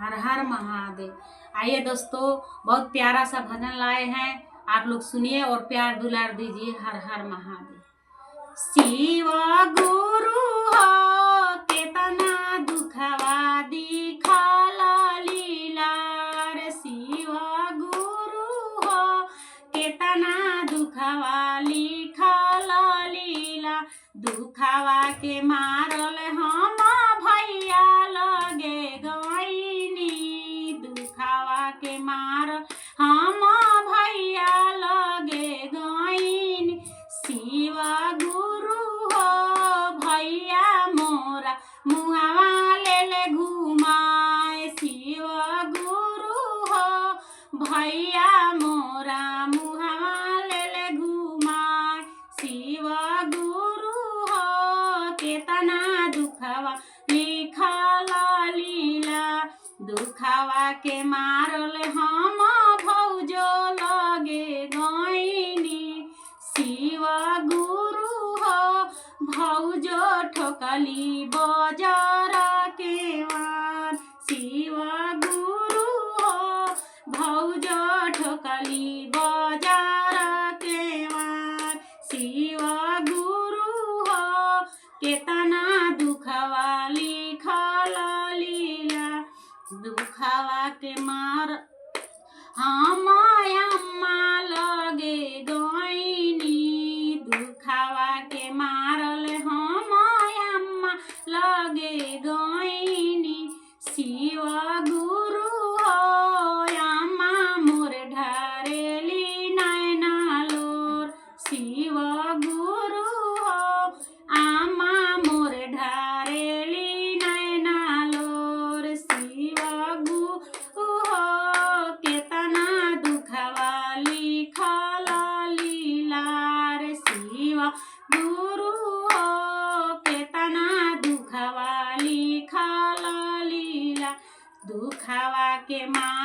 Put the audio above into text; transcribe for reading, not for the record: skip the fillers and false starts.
हर हर महादेव। आइए दोस्तों, बहुत प्यारा सा भजन लाए हैं, आप लोग सुनिए और प्यार दुलार दीजिए। हर हर महादेव। शिव गुरु हो केतना दुखवा दिखला लीला रे, शिव गुरु हो केतना दुखवा लिखला लीला। दुखवा के मारल हम भैया लगे गईनी, दुखवा के मारल हम भैया लगे गईनी। शिव गुरु हो भैया मोरा मुहावा ले घुमाए, शिव गुरु हो भैया मोरा मुहावा ले घुमाए। शिव गुरु हो केतना दुखवा लिखला लीला, दुखवा के मारल हम भौजो लगे गईनी। शिव गुरु हो भौजो ठोकली बजार के वार, शिव गुरु हो भौजो ठोकली बजार के वार। शिव गुरु हो केतना दुखवा लिखला लीला, दुखवा के मार हम अम्मा लगे गईनी, दुखवा के मारल हम अम्मा लगे गईनी। शिव गुरु हो अम्मा मोर ढारेली नैना लोर, शिव गुरु हो अम्मा मोर ढारेली नैना लोर। शिव गुरु हो केतना दुखवा लिखला लीला रे, शिव गुरु हो केतना दुखवा लिखला लीला। दुखवा के मार